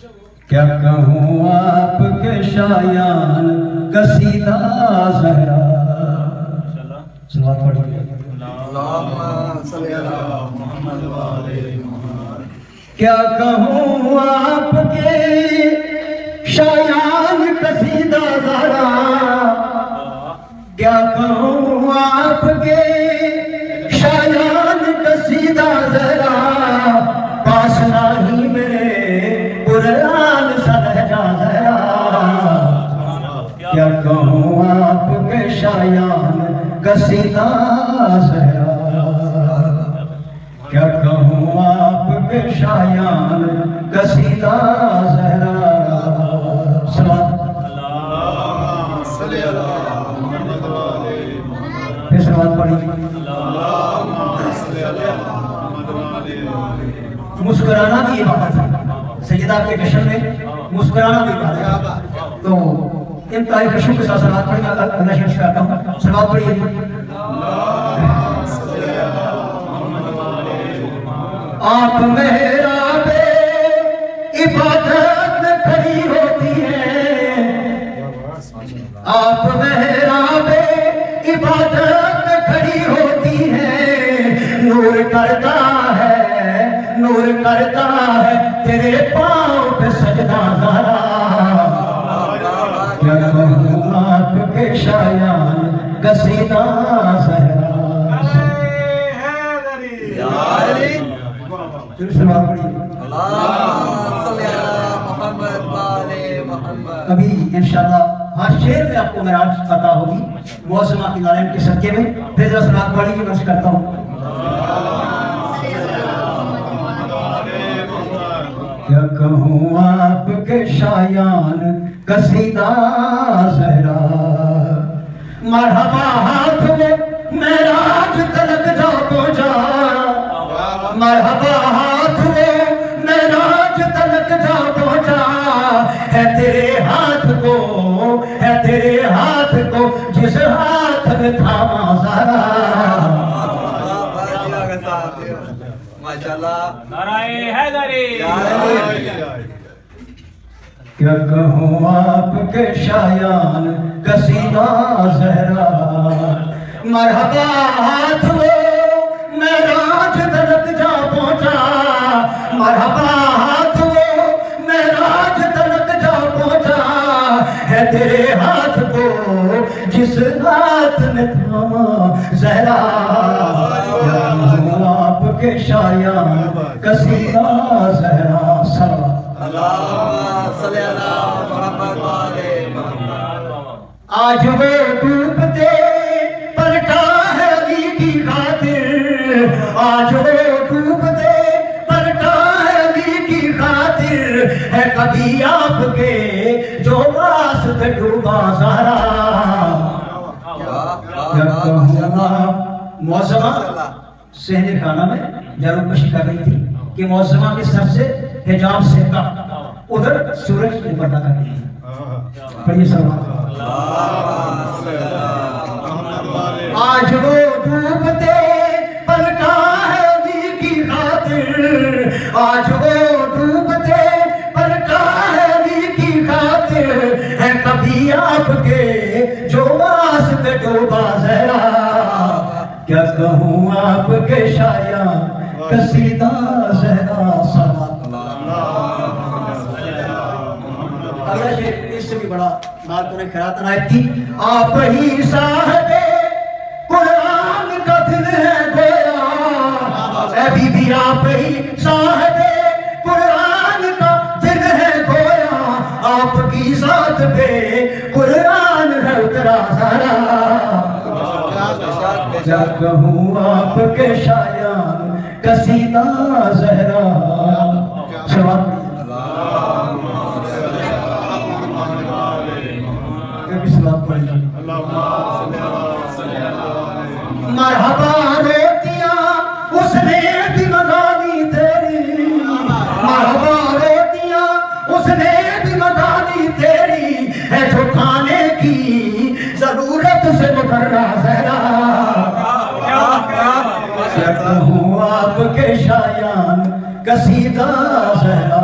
کیا کہوں آپ کے شایان قصیدہ زہرا. صلوات پڑھیے. اللہم صلی علی محمد و آل محمد. کیا کہوں آپ کے شایان قصیدہ زہرا. کیا کہوں آپ کے شایان قصیدہ زہرا. پاس نہیں میرے قرآن سا لہجہ زہرا. کیا کہوں آپ کے شایان قصیدہ زہرا. کیا کہوں آپ کے شایان قصیدہ زہرا. اللہم صلی علی محمد و آل محمد. پھر سلوات پڑھی. اللہم صلی علی محمد و آل محمد. مسکرانا بھی عبادت ہے. سیدہ کے جشن میں مسکرانا بھی عبادت ہے. تو انتہائی خوشی کے ساتھ سلوات پڑھیں. اللہ شریف کرتا ہوں. سلوات پڑھیے. اللہم صلی علی محمد و آل محمد. آپ محراب عبادت میں کھڑی ہوتی ہیں. آپ محراب عبادت میں کھڑی ہوتی ہیں. نور کرتا ہے تیرے پاؤں پہ سجدہ زہرا. کیا کہوں آپ کے شایان قصیدہ زہرا. سلوات پڑھیے. اللہم صلی علی محمد و آل محمد. ابھی انشاءاللہ ہر شعر میں آپ کو معراج عطا ہوگی معظمہ کی نالین کے صدقے میں. پھر ذرا سلوات پڑھی کہ میں اسے کرتا ہوں. کیا کہوں آپ کے شایان قصیدہ زہرا. مرحبا ہاتھ میں معراج تلک جا پہنچا. مرحبا ہاتھ میں معراج تلک جا پہنچا. ہے تیرے ہاتھ کو جس ہاتھ میں تھاما زہرا. ماشاءاللہ. نعرہ حیدری. کیا کہوں آپ کے شایان قصیدہ زہرا. مرحبا ہاتھ وہ معراج تلک جا پہنچا. مرحبا ہاتھ وہ معراج تلک جا پہنچا. ہے تیرے ہاتھ کو جس ہاتھ نے تھاما زہرا. کیا کہوں آپ کے شایان قصیدہ زہرا. صلوات. اللہم صلی علی محمد و آل محمد. آج وہ ڈوبتے پلٹا ہے علی کی خاطر. آج وہ ڈوبتے پلٹا ہے علی کی خاطر. ہے کبھی آپ کے جو واسطے ڈوبا زہرا. کیا کہوں آپ معظمہ صحن خانہ میں جارو کشی کر رہی تھی کہ معظمہ کے سر سے حجاب سے کا ادھر سورج نے پردہ کر دیا. پڑھیے سلوات. آج وہ ڈوبتے پلٹا ہے علی کی خاطر. آج وہ ڈوبتے پلٹا ہے علی کی خاطر. ہے کبھی آپ کے جو واسطے ڈوبا زہرا. کیا کہوں آپ کے شایان قصیدہ زہرا. صلوات. اگلا شعر اس سے بھی بڑا نعت نے خیرات عنایت کی. آپ ہی صاحب قرآن کا دل ہے گویا. اے بی بی آپ ہی صاحب قرآن کا دل ہے گویا. آپ کی ذات پہ قرآن ہے اترا زہرا. کیا کہوں آپ کے شایان قصیدہ زہرا. سلوات. مرحبا روٹیاں اس نے بھی منگانی تیری. مرحبا روٹیاں اس نے بھی منگانی تیری. ہے جو کھانے کی ضرورت سے مبرہ زہرا. کیا کہوں آپ کے شایان قصیدہ زہرا.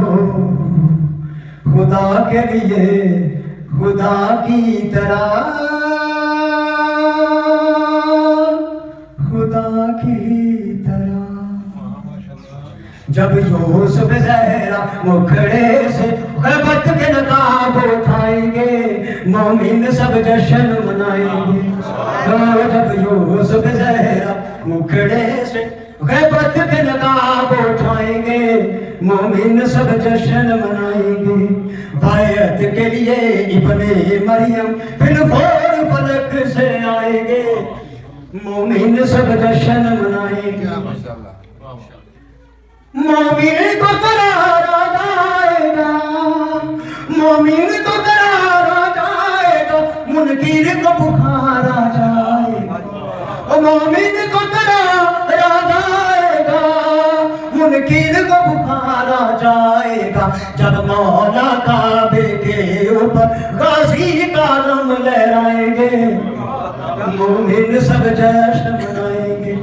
ہو خدا کے لیے خدا کی طرح خدا کی طرح جب یوسف زہرا مکھڑے سے غیبت کے نقاب اٹھائیں گے مومن سب جشن منائیں گے جب یوسف زہرا مکھڑے سے غیبت کے نقاب اٹھائیں گے مومن سب جشن منائیں گے بیعت کے لیے ابن مریم پھر فور فلک سے آئیں گے مومن سب جشن منائیں گے مومن کو قرار آ جائے گا مومن کو قرار آ جائے گا منکر کو بخار آ جائے گا مومن کو قرار آ جائے گا منکر کو بخار آ جائے گا جب مولا کعبے کے اوپر غازی کا علم لہرائیں گے مومن سب جشن منائیں گے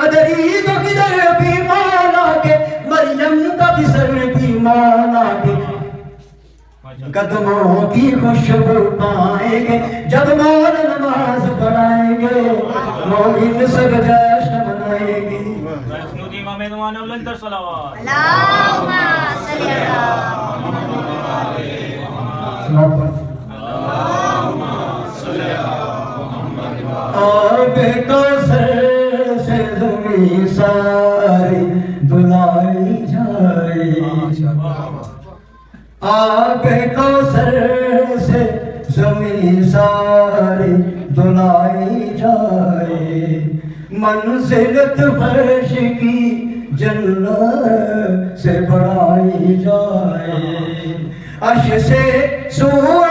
ادری تو کدھر بھی مولا کے مریم کا بھی سر بھی مولا کے قدموں کی خوشبو پائیں گے جب مولا نماز پڑھائیں گے مومن سب جشن منائیں گے سنودی امام ایمان افضل صلوات اللہم صلی آب کوثر سے زمین ساری دھلائی جائے آب کوثر سے زمین ساری دھلائی جائے منزلت فرش کی جنت سے بڑھائی جائے عرش سے سور